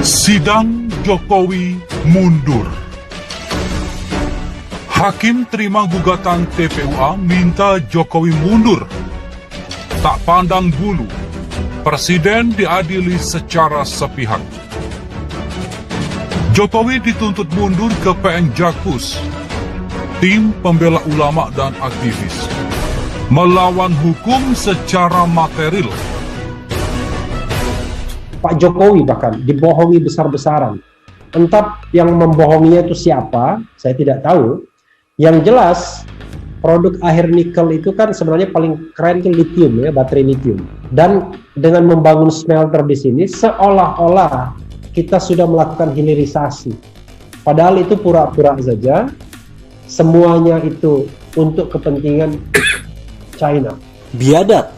Sidang Jokowi mundur. Hakim terima gugatan TPUA minta Jokowi mundur. Tak pandang bulu, Presiden diadili secara sepihak. Jokowi dituntut mundur ke PN Jakpus, tim pembela ulama dan aktivis, melawan hukum secara material. Pak Jokowi bahkan dibohongi besar-besaran. Entah yang membohonginya itu siapa, saya tidak tahu. Yang jelas, produk akhir nikel itu kan sebenarnya paling keren itu lithium, ya, baterai lithium. Dan dengan membangun smelter di sini, seolah-olah kita sudah melakukan hilirisasi. Padahal itu pura-pura saja. Semuanya itu untuk kepentingan China. Biadab,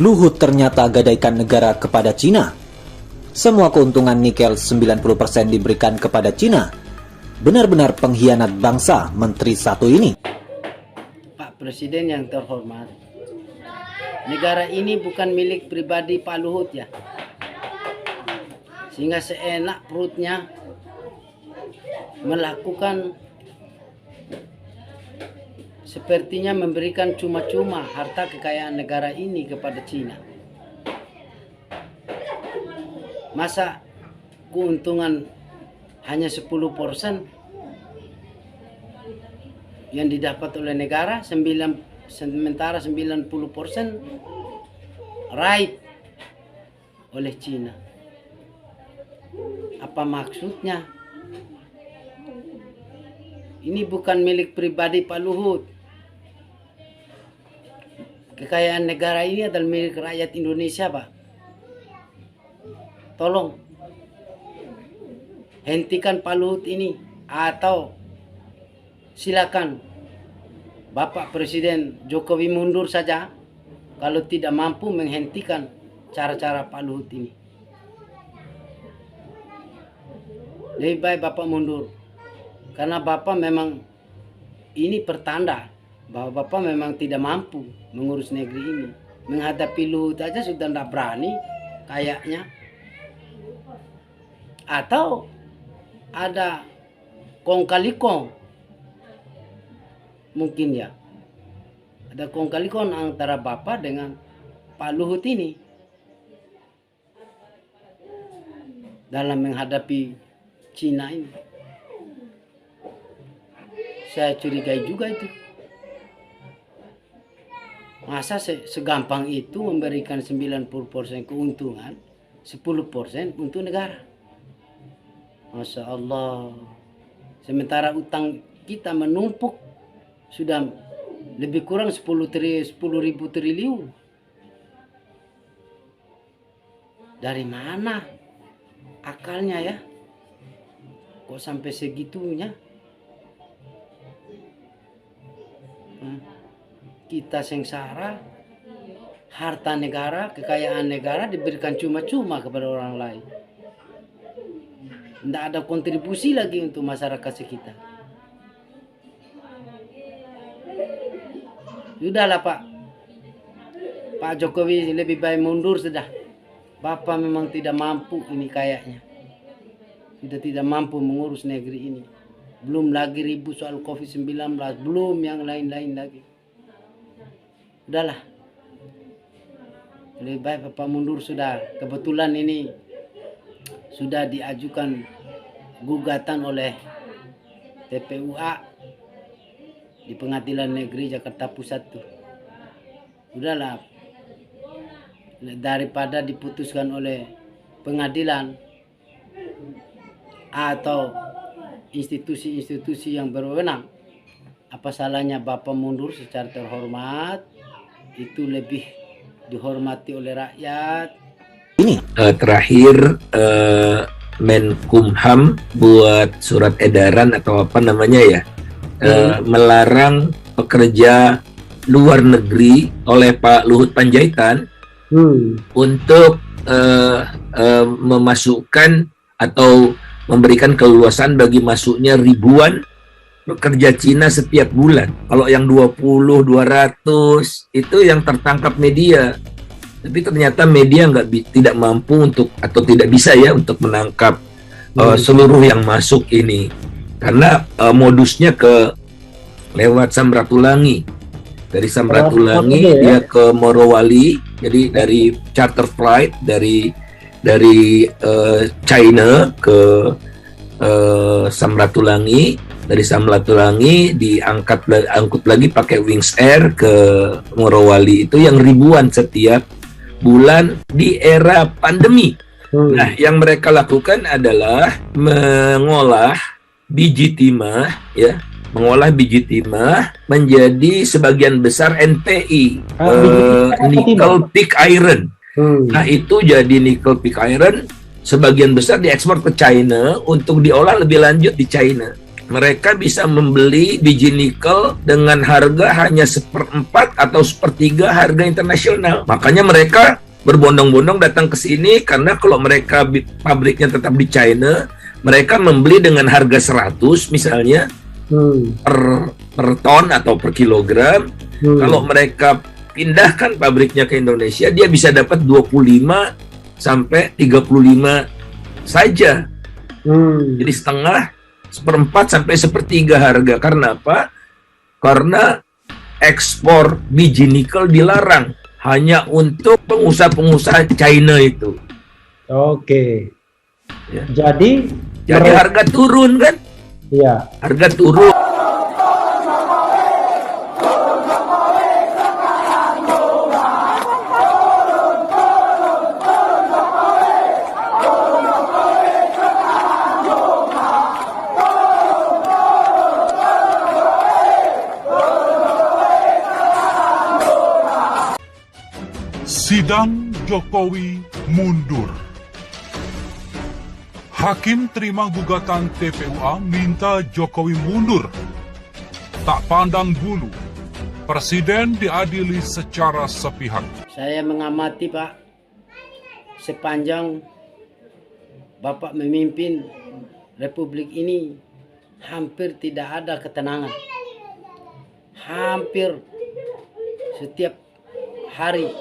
Luhut ternyata gadaikan negara kepada Cina. Semua keuntungan nikel 90% diberikan kepada Cina. Benar-benar pengkhianat bangsa Menteri satu ini. Pak Presiden yang terhormat, negara ini bukan milik pribadi Pak Luhut ya. Sehingga seenak perutnya melakukan sepertinya memberikan cuma-cuma harta kekayaan negara ini kepada Cina. Masa keuntungan hanya 10% yang didapat oleh negara, sementara 90% raib oleh Cina. Apa maksudnya? Ini bukan milik pribadi Pak Luhut. Kekayaan negara ini adalah milik rakyat Indonesia, Pak. Tolong hentikan Pak Luhut ini, atau silakan Bapak Presiden Jokowi mundur saja kalau tidak mampu menghentikan cara-cara Pak Luhut ini. Lebih baik Bapak mundur, karena Bapak memang ini pertanda bahwa Bapak memang tidak mampu mengurus negeri ini. Menghadapi Luhut aja sudah tidak berani kayaknya. Atau ada kong kali kong, mungkin ya, ada kong kali kong antara Bapak dengan Pak Luhut ini dalam menghadapi Cina ini. Saya curigai juga itu. Masa segampang itu memberikan 90% keuntungan, 10% untuk negara. Masya Allah. Sementara utang kita menumpuk sudah lebih kurang 10.000 triliun. Dari mana akalnya ya? Kok sampai segitunya? Kita sengsara, harta negara, kekayaan negara diberikan cuma-cuma kepada orang lain. Tidak ada kontribusi lagi untuk masyarakat sekitar. Sudahlah Pak Jokowi lebih baik mundur sudah. Bapak memang tidak mampu ini kayaknya. Sudah tidak mampu mengurus negeri ini. Belum lagi ribut soal COVID-19, belum yang lain-lain lagi. Udahlah. Lebih baik Bapak mundur sudah. Kebetulan ini sudah diajukan gugatan oleh TPUA di Pengadilan Negeri Jakarta Pusat tuh. Udahlah, daripada diputuskan oleh pengadilan atau institusi-institusi yang berwenang, apa salahnya Bapak mundur secara terhormat? Itu lebih dihormati oleh rakyat. Ini terakhir Menkumham buat surat edaran atau apa namanya ya, melarang pekerja luar negeri oleh Pak Luhut Panjaitan untuk memasukkan atau memberikan keleluasan bagi masuknya ribuan pekerja Cina setiap bulan. Kalau yang 20, 200 itu yang tertangkap media. Tapi ternyata media tidak mampu untuk atau tidak bisa ya untuk menangkap seluruh yang masuk ini, karena modusnya lewat Samratulangi. Dari Samratulangi dia ke Morowali, jadi dari charter flight dari China ke Samratulangi, dari Samratulangi angkut lagi pakai Wings Air ke Morowali. Itu yang ribuan setiap bulan di era pandemi. Nah, yang mereka lakukan adalah mengolah biji timah, ya, mengolah biji timah menjadi sebagian besar NPI, nickel pig iron. Nah, itu jadi nickel pig iron sebagian besar diekspor ke China untuk diolah lebih lanjut di China. Mereka bisa membeli biji nikel dengan harga hanya 1/4 atau 1/3 harga internasional. Makanya mereka berbondong-bondong datang ke sini, karena kalau mereka pabriknya tetap di China, mereka membeli dengan harga 100 misalnya per ton atau per kilogram. Kalau mereka pindahkan pabriknya ke Indonesia, dia bisa dapat 25 sampai 35 saja. Jadi setengah, 1/4 sampai 1/3 harga. Karena apa? Karena ekspor biji nikel dilarang hanya untuk pengusaha-pengusaha China itu. Oke. Ya. Jadi harga turun kan? Iya. Harga turun. Sidang Jokowi mundur. Hakim terima gugatan TPUA minta Jokowi mundur. Tak pandang bulu, Presiden diadili secara sepihak. Saya mengamati, Pak, sepanjang Bapak memimpin Republik ini hampir tidak ada ketenangan. Hampir setiap hari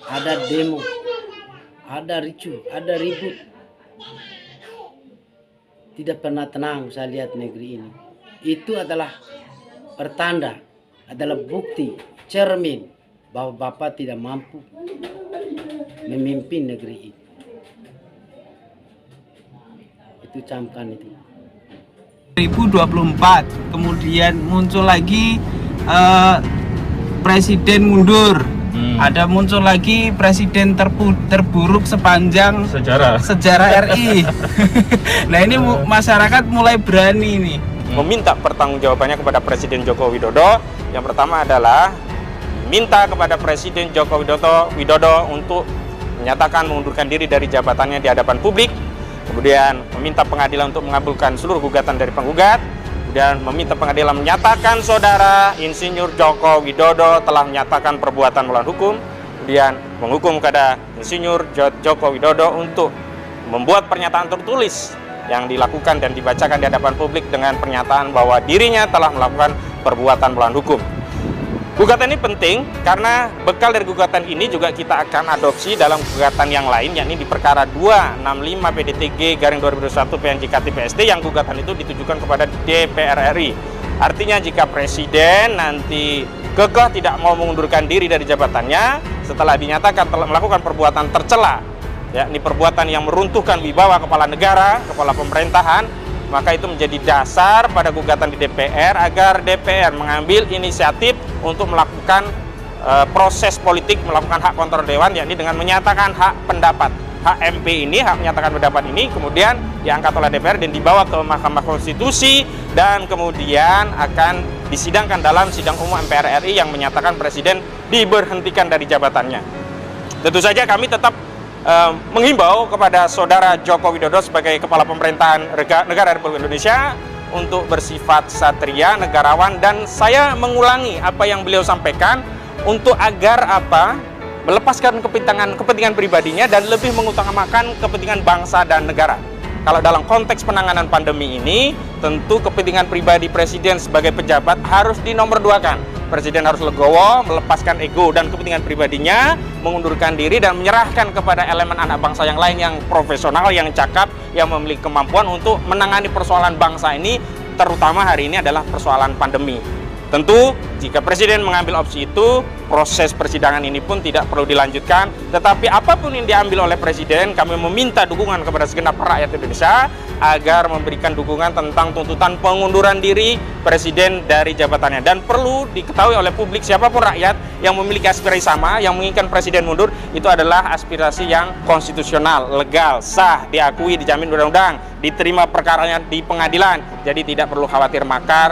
ada demo, ada ricuh, ada ribut. Tidak pernah tenang saya lihat negeri ini. Itu adalah pertanda, adalah bukti, cermin bahwa Bapak tidak mampu memimpin negeri ini. Itu camkan itu. 2024 kemudian muncul lagi presiden mundur. Ada muncul lagi presiden terburuk sepanjang sejarah RI. Nah, ini masyarakat mulai berani nih meminta pertanggungjawabannya kepada Presiden Joko Widodo. Yang pertama adalah minta kepada Presiden Joko Widodo untuk menyatakan mengundurkan diri dari jabatannya di hadapan publik. Kemudian meminta pengadilan untuk mengabulkan seluruh gugatan dari penggugat. Dan meminta pengadilan menyatakan saudara Insinyur Joko Widodo telah menyatakan perbuatan melawan hukum. Kemudian menghukum kepada Insinyur Joko Widodo untuk membuat pernyataan tertulis yang dilakukan dan dibacakan di hadapan publik dengan pernyataan bahwa dirinya telah melakukan perbuatan melawan hukum. Gugatan ini penting karena bekal dari gugatan ini juga kita akan adopsi dalam gugatan yang lain, yakni di perkara 265 PDTG/2021 PNJKT-PST yang gugatan itu ditujukan kepada DPR RI. Artinya jika Presiden nanti kekeh tidak mau mengundurkan diri dari jabatannya setelah dinyatakan telah melakukan perbuatan tercela, yakni perbuatan yang meruntuhkan wibawa kepala negara, kepala pemerintahan, maka itu menjadi dasar pada gugatan di DPR agar DPR mengambil inisiatif untuk melakukan proses politik, melakukan hak kontrol dewan, yakni dengan menyatakan hak pendapat. Hak MP ini, hak menyatakan pendapat ini, kemudian diangkat oleh DPR dan dibawa ke Mahkamah Konstitusi dan kemudian akan disidangkan dalam sidang umum MPR RI yang menyatakan Presiden diberhentikan dari jabatannya. Tentu saja kami tetap menghimbau kepada saudara Joko Widodo sebagai kepala pemerintahan negara Republik Indonesia untuk bersifat satria, negarawan, dan saya mengulangi apa yang beliau sampaikan untuk agar melepaskan kepentingan pribadinya dan lebih mengutamakan kepentingan bangsa dan negara. Kalau dalam konteks penanganan pandemi ini, tentu kepentingan pribadi Presiden sebagai pejabat harus dinomorduakan. Presiden harus legowo, melepaskan ego dan kepentingan pribadinya, mengundurkan diri dan menyerahkan kepada elemen anak bangsa yang lain yang profesional, yang cakap, yang memiliki kemampuan untuk menangani persoalan bangsa ini, terutama hari ini adalah persoalan pandemi. Tentu, jika Presiden mengambil opsi itu, proses persidangan ini pun tidak perlu dilanjutkan. Tetapi apapun yang diambil oleh Presiden, kami meminta dukungan kepada segenap rakyat Indonesia agar memberikan dukungan tentang tuntutan pengunduran diri Presiden dari jabatannya. Dan perlu diketahui oleh publik, siapapun rakyat yang memiliki aspirasi sama, yang menginginkan Presiden mundur, itu adalah aspirasi yang konstitusional, legal, sah, diakui, dijamin undang-undang, diterima perkaranya di pengadilan. Jadi tidak perlu khawatir makar.